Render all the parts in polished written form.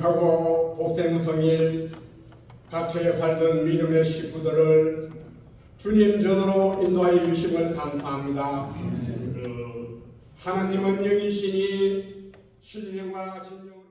착하고 복된 성일 갇혀에 살던 믿음의 식구들을 주님 전으로 인도하여 주심을 감사합니다. 하나님은 영이시니 신령과 진정으로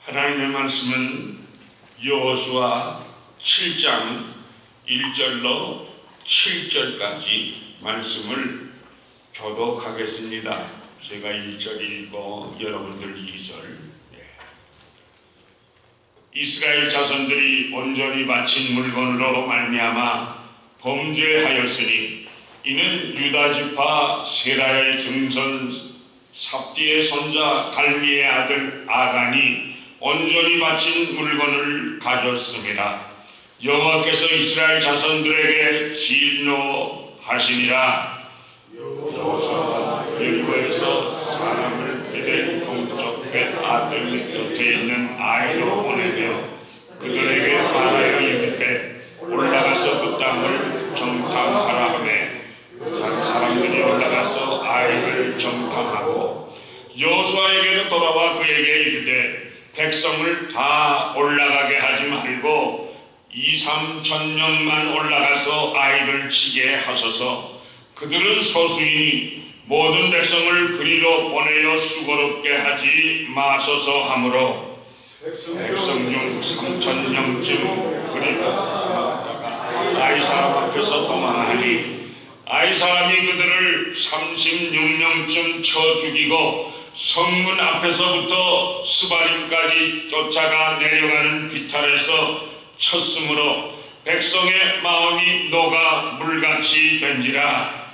하나님의 말씀은 여호수아 7장 1절로 7절까지 말씀을 교독하겠습니다. 제가 1절 읽고 여러분들 2절. 이스라엘 자손들이 온전히 바친 물건으로 말미암아 범죄하였으니 이는 유다지파 세라의 증손 삽디의 손자 갈미의 아들 아간이 온전히 바친 물건을 가졌습니다. 여호와께서 이스라엘 자손들에게 진노하시니라. 여호수아가 여리고에서 사람을 베델 동쪽 벳 아벨 곁에 있는 아이로 보내며 그들에게 말하여 이르되 올라가서 그 땅을 정탐하라 하매 사람들이 올라가서 아이를 정탐하고 여호수아에게로 돌아와 그에게 이르되 백성을 다 올라가게 하지 말고 2-3천 명만 올라가서 아이를 치게 하소서. 그 그들은 서수이니 모든 백성을 그리로 보내어 수고롭게 하지 마소서 하므로 백성 중 3,000명쯤 그리로 나갔다가 아이 사람 앞에서 도망하니 아이 사람이 그들을 36명쯤 쳐 죽이고 성문 앞에서부터 스바림까지 쫓아가 내려가는 비탈에서 쳤으므로 백성의 마음이 녹아 물같이 된지라.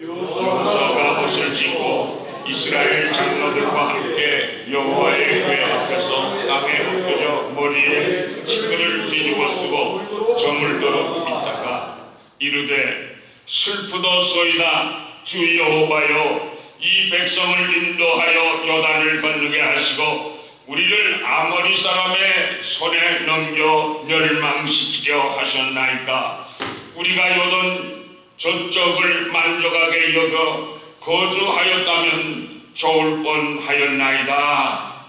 여호수아가 옷을 찢고 이스라엘 장로들과 함께 여호와의 궤 앞에서 땅에 엎드려 머리에 티끌을 뒤집어 쓰고 저물도록 있다가 이르되 슬프도소이다. 주 여호와여, 이 백성을 인도하여 요단을 건너게 하시고 우리를 아모리 사람의 손에 넘겨 멸망시키려 하셨나이까. 우리가 요단 저쪽을 만족하게 여겨 거주하였다면 좋을 뻔하였나이다.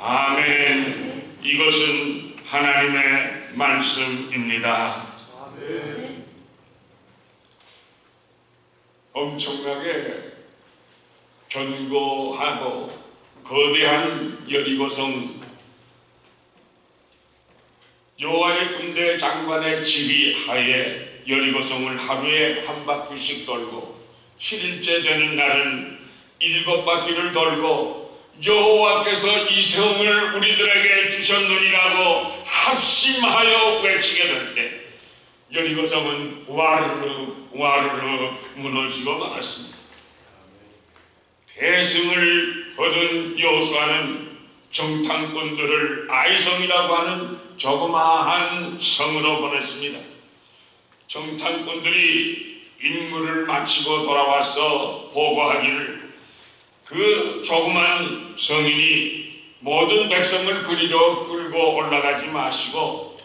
아멘. 이것은 하나님의 말씀입니다. 아멘. 엄청나게 견고하고 거대한 여리고성, 여호와의 군대 장관의 지휘하에 여리고성을 하루에 한 바퀴씩 돌고 7일째 되는 날은 7바퀴를 돌고 여호와께서 이 성을 우리들에게 주셨느니라고 합심하여 외치게 될 때 여리고성은 와르르 와르르 무너지고 말았습니다. 대승을 얻은 여호수아는 정탐꾼들을 아이성이라고 하는 조그마한 성으로 보냈습니다. 정탐꾼들이 임무를 마치고 돌아와서 보고하기를 그 조그만 성인이 모든 백성을 그리로 끌고 올라가지 마시고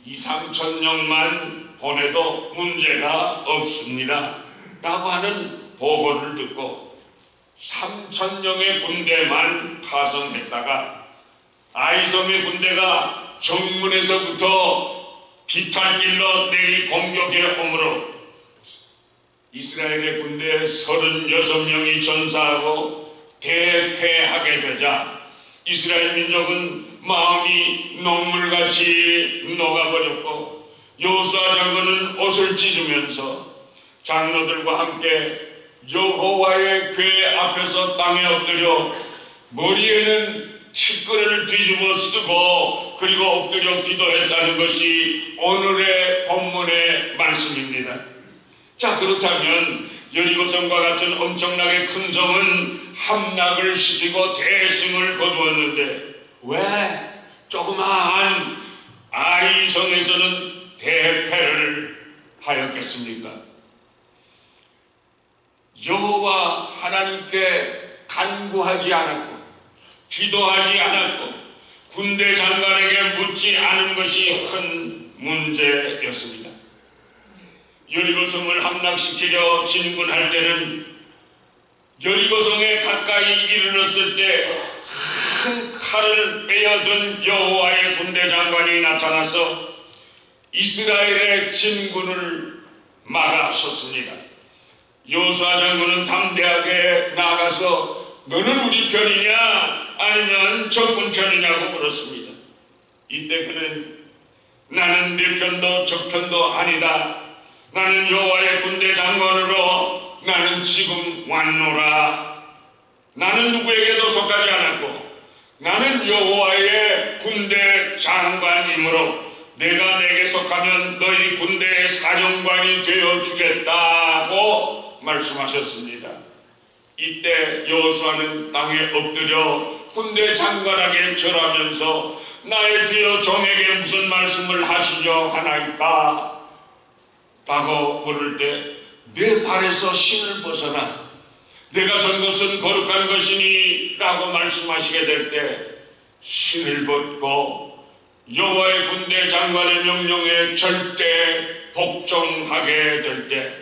2,000~3,000명만 보내도 문제가 없습니다 라고 하는 보고를 듣고 3,000명의 군대만 파송했다가 아이성의 군대가 정문에서부터 비탈길로 내리 공격해 오므로 이스라엘의 군대 36명이 전사하고 대패하게 되자 이스라엘 민족은 마음이 녹물같이 녹아버렸고 여호수아 장군은 옷을 찢으면서 장로들과 함께 여호와의 궤 앞에서 땅에 엎드려 머리에는 티끌을 뒤집어 쓰고 그리고 엎드려 기도했다는 것이 오늘의 본문의 말씀입니다. 자, 그렇다면 여리고성과 같은 엄청나게 큰 성은 함락을 시키고 대승을 거두었는데 왜 조그마한 아이성에서는 대패를 하였겠습니까? 여호와 하나님께 간구하지 않았고 기도하지 않았고 군대 장관에게 묻지 않은 것이 큰 문제였습니다. 여리고성을 함락시키려 진군할 때는 여리고성에 가까이 이르렀을 때 큰 칼을 빼어든 여호와의 군대 장관이 나타나서 이스라엘의 진군을 막아섰습니다. 여호수아 장군은 담대하게 나가서 너는 우리 편이냐 아니면 적군 편이냐고 물었습니다. 이때 그는 나는 네 편도 적 편도 아니다. 나는 여호와의 군대 장관으로 나는 지금 왔노라. 나는 누구에게도 속하지 않았고 나는 여호와의 군대 장관이므로 내가 내게 속하면 너희 군대의 사령관이 되어 주겠다고 말씀하셨습니다. 이때 여호수아는 땅에 엎드려 군대 장관에게 절하면서 나의 주여 종에게 무슨 말씀을 하시려 하나이까? 라고 물을 때 내 발에서 신을 벗어라. 내가 선 것은 거룩한 것이니 라고 말씀하시게 될 때 신을 벗고 여호와의 군대 장관의 명령에 절대 복종하게 될 때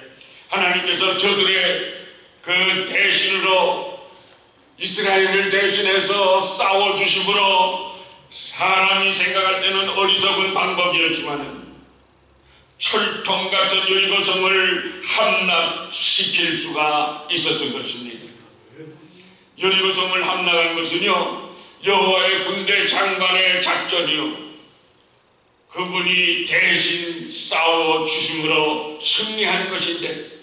하나님께서 저들의 그 대신으로 이스라엘을 대신해서 싸워주심으로 사람이 생각할 때는 어리석은 방법이었지만 철통 같은 여리고성을 함락시킬 수가 있었던 것입니다. 여리고성을 함락한 것은요, 여호와의 군대 장관의 작전이요, 그분이 대신 싸워 주심으로 승리한 것인데,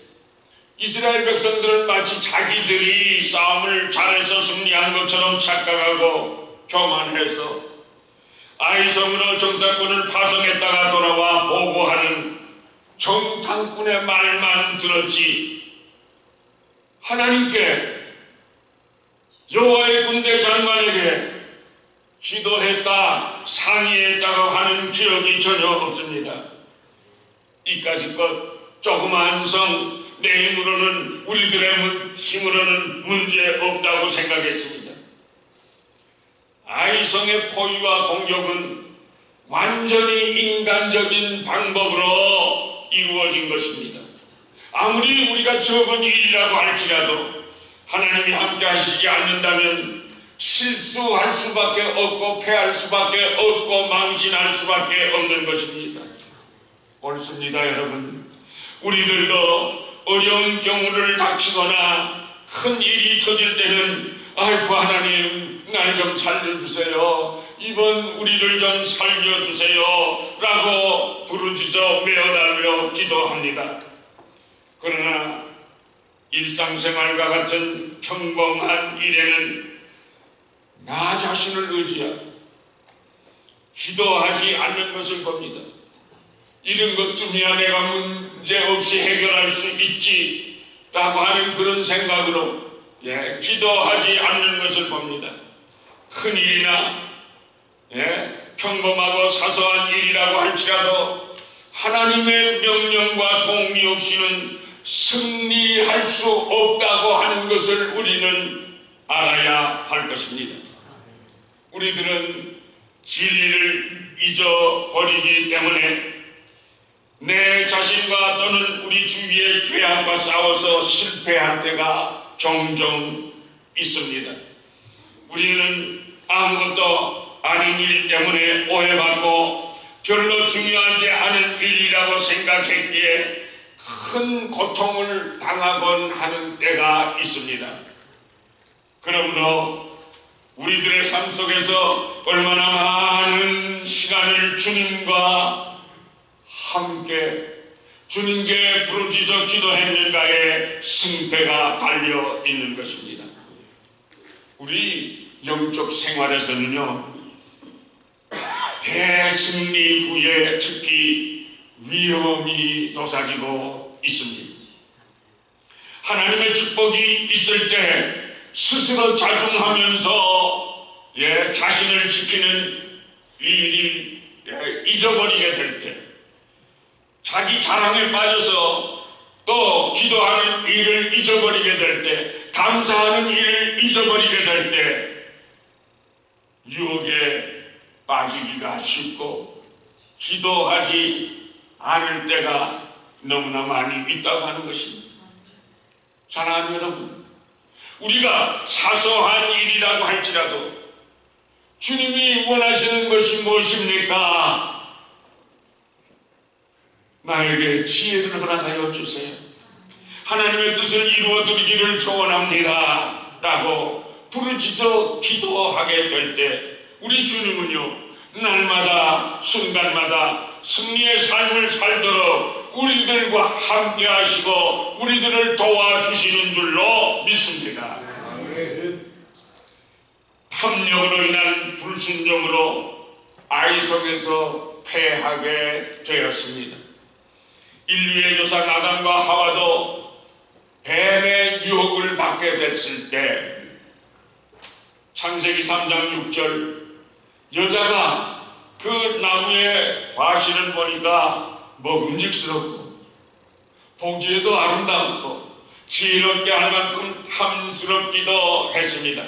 이스라엘 백성들은 마치 자기들이 싸움을 잘해서 승리한 것처럼 착각하고 교만해서 아이성으로 정탐꾼을 파송했다가 돌아와 보고하는 정탐꾼의 말만 들었지, 하나님께, 여호와의 군대 장관에게 기도했다, 상의했다고 하는 기억이 전혀 없습니다. 이까짓 것 조그마한 성, 내 힘으로는, 우리들의 힘으로는 문제 없다고 생각했습니다. 아이성의 포위와 공격은 완전히 인간적인 방법으로 이루어진 것입니다. 아무리 우리가 적은 일이라고 할지라도 하나님이 함께 하시지 않는다면 실수할 수밖에 없고 패할 수밖에 없고 망신할 수밖에 없는 것입니다. 옳습니다, 여러분. 우리들도 어려운 경우를 닥치거나 큰 일이 터질 때는 아이고 하나님 날 좀 살려주세요, 이번 우리를 좀 살려주세요 라고 부르짖어 메어달며 기도합니다. 그러나 일상생활과 같은 평범한 일에는 나 자신을 의지하고 기도하지 않는 것을 봅니다. 이런 것쯤이야 내가 문제 없이 해결할 수 있지 라고 하는 그런 생각으로 기도하지 않는 것을 봅니다. 큰 일이나 평범하고 사소한 일이라고 할지라도 하나님의 명령과 도움이 없이는 승리할 수 없다고 하는 것을 우리는 알아야 할 것입니다. 우리들은 진리를 잊어버리기 때문에 내 자신과 또는 우리 주위의 죄악과 싸워서 실패할 때가 종종 있습니다. 우리는 아무것도 아닌 일 때문에 오해받고 별로 중요하지 않은 일이라고 생각했기에 큰 고통을 당하곤 하는 때가 있습니다. 그러므로 우리들의 삶 속에서 얼마나 많은 시간을 주님과 함께 주님께 부르짖어 기도했는가에 승패가 달려 있는 것입니다. 우리 영적 생활에서는요, 대승리 후에 특히 위험이 돋아지고 있습니다. 하나님의 축복이 있을 때 스스로 자중하면서 자신을 지키는 일을 잊어버리게 될 때, 자기 자랑에 빠져서 또 기도하는 일을 잊어버리게 될 때, 감사하는 일을 잊어버리게 될 때 유혹에 빠지기가 쉽고 기도하지 않을 때가 너무나 많이 있다고 하는 것입니다. 사랑하는 여러분, 우리가 사소한 일이라고 할지라도 주님이 원하시는 것이 무엇입니까? 나에게 지혜를 허락하여 주세요. 하나님의 뜻을 이루어드리기를 소원합니다 라고 부르짖어 기도하게 될 때 우리 주님은요, 날마다 순간마다 승리의 삶을 살도록 우리들과 함께 하시고 우리들을 도와주시는 줄로 믿습니다. 탐욕으로 인한 불순종으로 아이성에서 패하게 되었습니다. 인류의 조상 아담과 하와도 뱀의 유혹을 받게 됐을 때 창세기 3장 6절, 여자가 그 나무의 과실을 보니까 먹음직스럽고 보기에도 아름답고 지혜롭게 할 만큼 탐스럽기도 했습니다.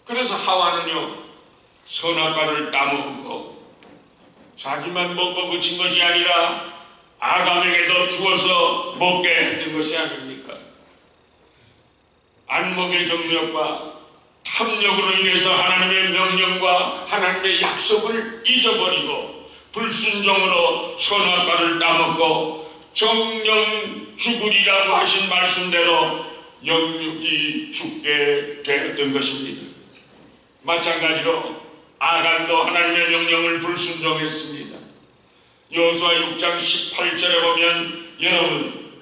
그래서 하와는요, 선악과를 따먹고 자기만 먹고 그친 것이 아니라 아담에게도 주어서 먹게 했던 것이 아닙니까? 안목의 정력과 탐욕으로 인해서 하나님의 명령과 하나님의 약속을 잊어버리고 불순종으로 선악과를 따먹고 정령 죽으리라고 하신 말씀대로 영육이 죽게 되었던 것입니다. 마찬가지로 아간도 하나님의 명령을 불순종했습니다. 여호수아 6장 18절에 보면 여러분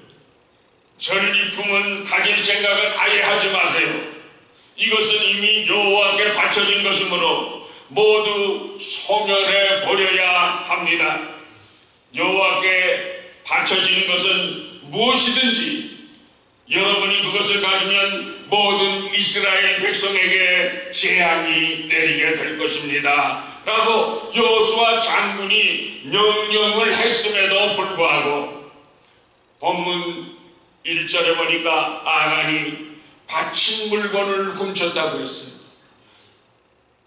전리품은 가질 생각을 아예 하지 마세요. 이것은 이미 여호와께 바쳐진 것이므로 모두 소멸해 버려야 합니다. 여호와께 바쳐진 것은 무엇이든지 여러분이 그것을 가지면 모든 이스라엘 백성에게 재앙이 내리게 될 것입니다 라고 여호수아 장군이 명령을 했음에도 불구하고 본문 1절에 보니까 아간이 바친 물건을 훔쳤다고 했어요.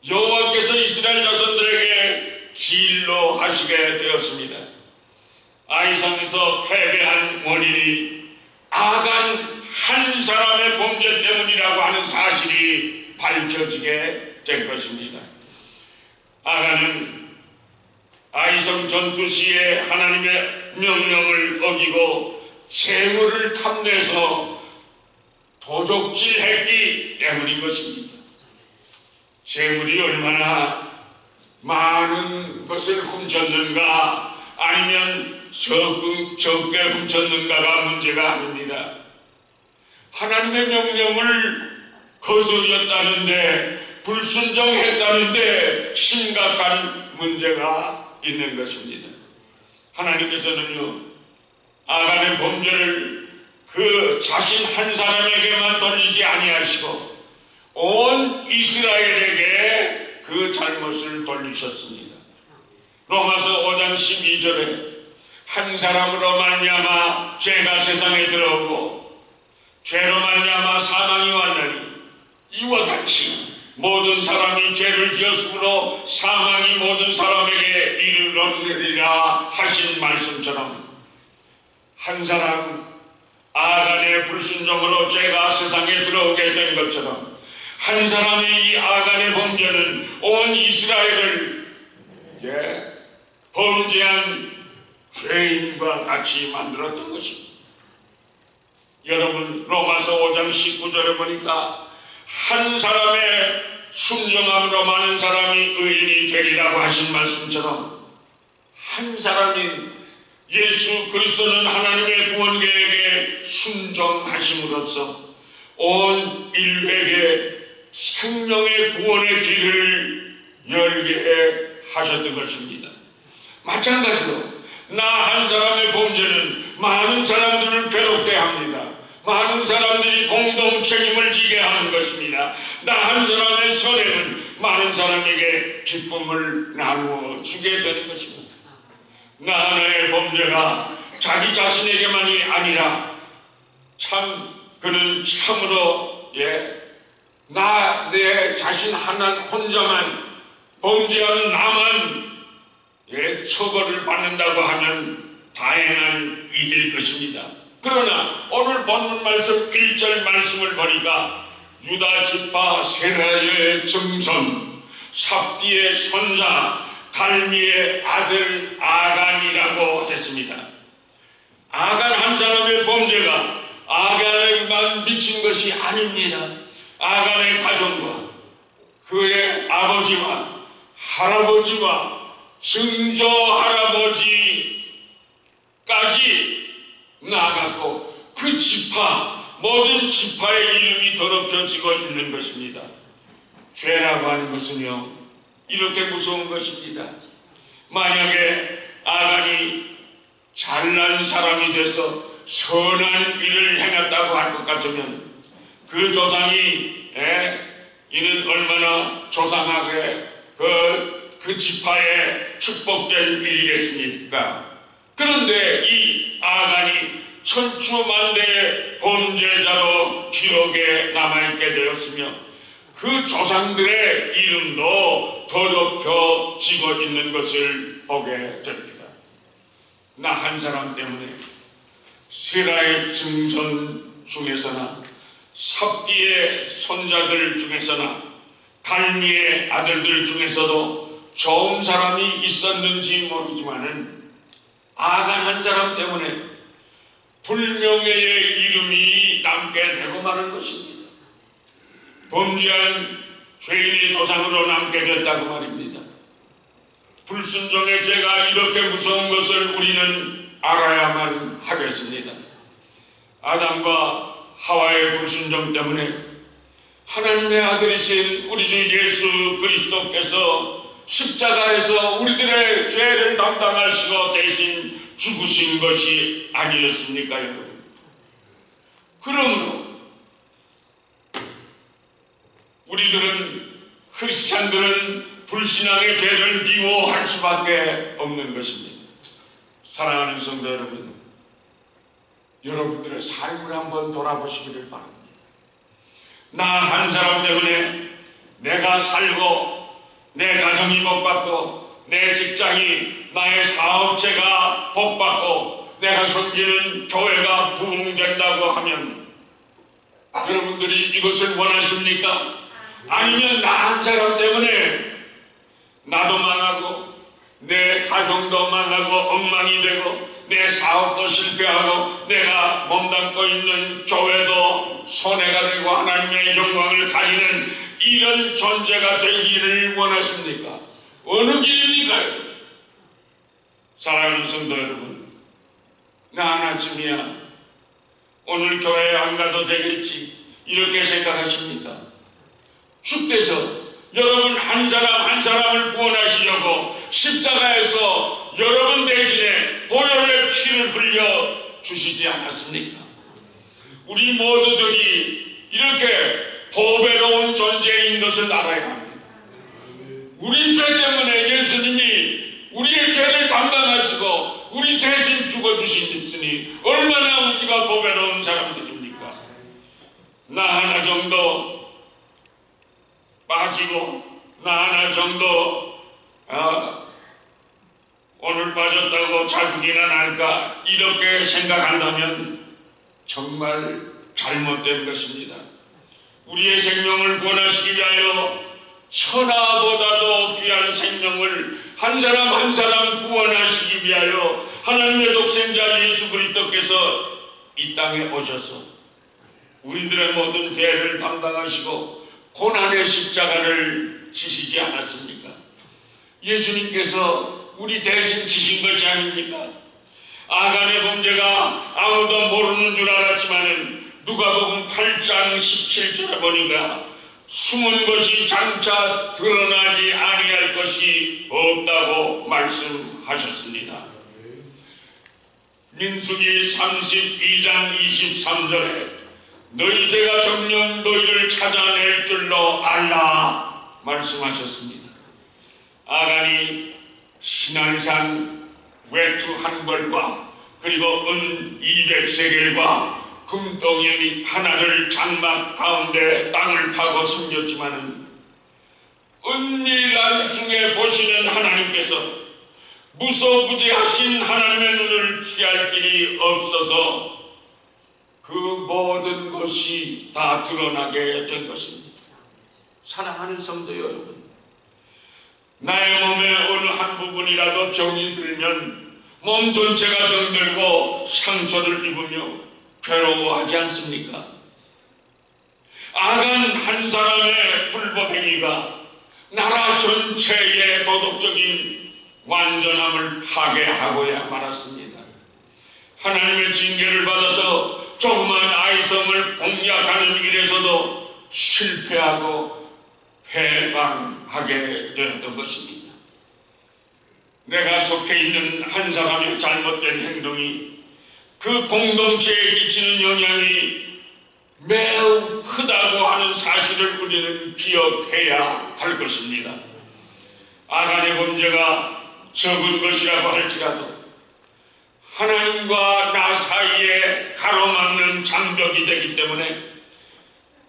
여호와께서 이스라엘 자손들에게 진노하시게 되었습니다. 아이성에서 패배한 원인이 아간 한 사람의 범죄 때문이라고 하는 사실이 밝혀지게 된 것입니다. 아간은 아이성 전투 시에 하나님의 명령을 어기고 재물을 탐내서 도적질했기 때문인 것입니다. 재물이 얼마나 많은 것을 훔쳤는가 아니면 적게 훔쳤는가가 문제가 아닙니다. 하나님의 명령을 거스렸다는데 불순종했다는데 심각한 문제가 있는 것입니다. 하나님께서는요 아간의 범죄를 그 자신 한 사람에게만 돌리지 아니하시고 온 이스라엘에게 그 잘못을 돌리셨습니다. 로마서 5장 12절에 한 사람으로 말미암아 죄가 세상에 들어오고 죄로 말미암아 사망이 왔나니 이와 같이 모든 사람이 죄를 지었으므로 사망이 모든 사람에게 이르렀느니라 하신 말씀처럼 한 사람 아간의 불순종으로 죄가 세상에 들어오게 된 것처럼 한 사람의 이 아간의 범죄는 온 이스라엘을 범죄한 죄인과 같이 만들었던 것입니다. 여러분 로마서 5장 19절에 보니까 한 사람의 순종함으로 많은 사람이 의인이 되리라고 하신 말씀처럼 한 사람인 예수 그리스도는 하나님의 구원 계획에 순종하심으로써 온 인류에게 생명의 구원의 길을 열게 하셨던 것입니다. 마찬가지로 나 한 사람의 범죄는 많은 사람들을 괴롭게 합니다. 많은 사람들이 공동 책임을 지게 하는 것입니다. 나 한 사람의 선행은 많은 사람에게 기쁨을 나누어 주게 되는 것입니다. 나 하나의 범죄가 자기 자신에게만이 아니라 그는 참으로 내 자신 혼자만 범죄한 나만 처벌을 받는다고 하면 다행한 일일 것입니다. 그러나 오늘 본문 말씀 1절 말씀을 보니까 유다 지파 세라의 증손 삽디의 손자 갈미의 아들 아간이라고 했습니다. 아간 한 사람의 범죄가 아간에만 미친 것이 아닙니다. 아간의 가정과 그의 아버지와 할아버지와 증조 할아버지까지 나아갔고 그 지파 모든 지파의 이름이 더럽혀지고 있는 것입니다. 죄라고 하는 것은요 이렇게 무서운 것입니다. 만약에 아간이 잘난 사람이 돼서 선한 일을 행했다고 할 것 같으면 그 조상이 이는 얼마나 조상하게 그 지파에 축복된 일이겠습니까? 그런데 이 아간이 천추만대의 범죄자로 기록에 남아있게 되었으며 그 조상들의 이름도 더럽혀지고 있는 것을 보게 됩니다. 나 한 사람 때문에 세라의 증손 중에서나 삽디의 손자들 중에서나 갈미의 아들들 중에서도 좋은 사람이 있었는지 모르지만은 아간 한 사람 때문에 불명예의 이름이 남게 되고 마는 것입니다. 범죄한 죄인의 조상으로 남게 됐다고 말입니다. 불순종의 죄가 이렇게 무서운 것을 우리는 알아야만 하겠습니다. 아담과 하와의 불순종 때문에 하나님의 아들이신 우리 주 예수 그리스도께서 십자가에서 우리들의 죄를 담당하시고 대신 죽으신 것이 아니었습니까, 여러분? 그러므로 우리들은, 크리스찬들은 불신앙의 죄를 미워할 수밖에 없는 것입니다. 사랑하는 성도 여러분, 여러분들의 삶을 한번 돌아보시기를 바랍니다. 나 한 사람 때문에 내가 살고 내 가정이 복받고 내 직장이, 나의 사업체가 복받고 내가 섬기는 교회가 부흥된다고 하면 여러분들이 이것을 원하십니까? 아니면 나 한 사람 때문에 나도 망하고 내 가정도 망하고 엉망이 되고 내 사업도 실패하고 내가 몸담고 있는 교회도 손해가 되고 하나님의 영광을 가리는 이런 존재가 되기를 원하십니까? 어느 길입니까? 사랑하는 성도 여러분, 나 하나쯤이야 오늘 교회에 안 가도 되겠지 이렇게 생각하십니까? 주께서 여러분 한 사람 한 사람을 구원하시려고 십자가에서 여러분 대신에 보혈의 피를 흘려 주시지 않았습니까? 우리 모두들이 이렇게 보배로운 존재인 것을 알아야 합니다. 우리 죄 때문에 예수님이 우리의 죄를 담당하시고 우리 대신 죽어주시니 얼마나 우리가 보배로운 사람들입니까? 나 하나 정도 빠지고 나 하나 정도 오늘 빠졌다고 자죽이나 날까 이렇게 생각한다면 정말 잘못된 것입니다. 우리의 생명을 구원하시기 위하여 천하보다도 귀한 생명을 한 사람 한 사람 구원하시기 위하여 하나님의 독생자 예수 그리스도께서 이 땅에 오셔서 우리들의 모든 죄를 담당하시고 고난의 십자가를 지시지 않았습니까? 예수님께서 우리 대신 지신 것이 아닙니까? 아간의 범죄가 아무도 모르는 줄 알았지만은 누가복음 8장 17절에 보니까 숨은 것이 장차 드러나지 아니할 것이 없다고 말씀하셨습니다. 민수기 32장 23절에 너희 죄가 정녕 너희를 찾아낼 줄로 알라 말씀하셨습니다. 아간이 신안산 외투 한 벌과 그리고 은 200세겔과 금덩이 하나를 장막 가운데 땅을 파고 숨겼지만은 은밀한 중에 보시는 하나님께서 무소부지하신 하나님의 눈을 피할 길이 없어서 그 모든 것이 다 드러나게 된 것입니다. 사랑하는 성도 여러분, 나의 몸의 어느 한 부분이라도 병이 들면 몸 전체가 병들고 상처를 입으며 괴로워하지 않습니까? 아간 한 사람의 불법 행위가 나라 전체의 도덕적인 완전함을 파괴하고야 말았습니다. 하나님의 징계를 받아서 조그만 아이성을 공략하는 일에서도 실패하고 패방하게 되었던 것입니다. 내가 속해 있는 한 사람의 잘못된 행동이 그 공동체에 끼치는 영향이 매우 크다고 하는 사실을 우리는 기억해야 할 것입니다. 아간의 범죄가 적은 것이라고 할지라도 하나님과 나 사이에 가로막는 장벽이 되기 때문에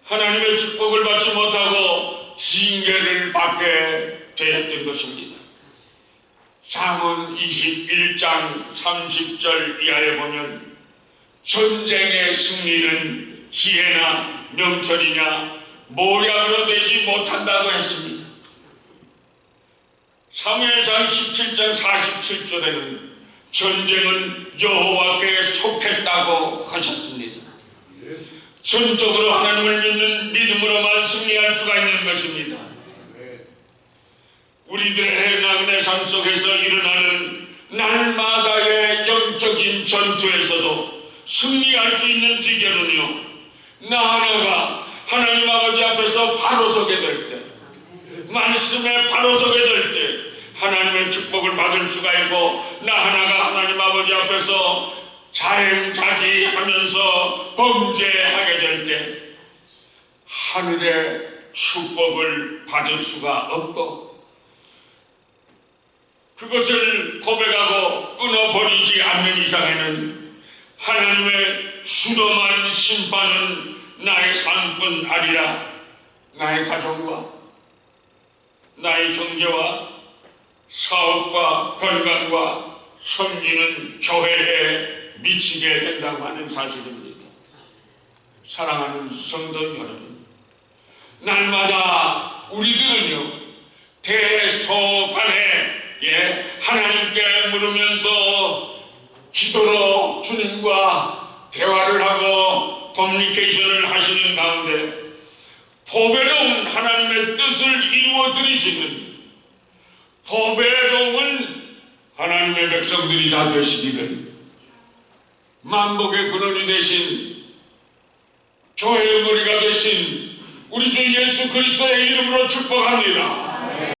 하나님의 축복을 받지 못하고 징계를 받게 되었던 것입니다. 잠언 21장 30절 이하에 보면 전쟁의 승리는 지혜나 명철이냐 모략으로 되지 못한다고 했습니다. 사무엘상 17장 47절에는 전쟁은 여호와께 속했다고 하셨습니다. 전적으로 하나님을 믿는 믿음으로만 승리할 수가 있는 것입니다. 우리들의 나그네 삶 속에서 일어나는 날마다의 영적인 전투에서도 승리할 수 있는 비결은요, 나 하나가 하나님 아버지 앞에서 바로 서게 될 때, 말씀에 바로 서게 될 때 하나님의 축복을 받을 수가 있고, 나 하나가 하나님 아버지 앞에서 자행자기하면서 범죄하게 될 때 하늘의 축복을 받을 수가 없고, 그것을 고백하고 끊어버리지 않는 이상에는 하나님의 수도만 심판은 나의 삶뿐 아니라 나의 가정과 나의 경제와 사업과 건강과 섬기는 교회에 미치게 된다고 하는 사실입니다. 사랑하는 성도 여러분, 날마다 우리들은요, 대소간에 하나님께 물으면서 기도로 주님과 대화를 하고 커뮤니케이션을 하시는 가운데 보배로운 하나님의 뜻을 이루어 드리시는 보배로운 하나님의 백성들이 다 되시기를 만복의 근원이 되신 교회의 머리가 되신 우리 주 예수 그리스도의 이름으로 축복합니다.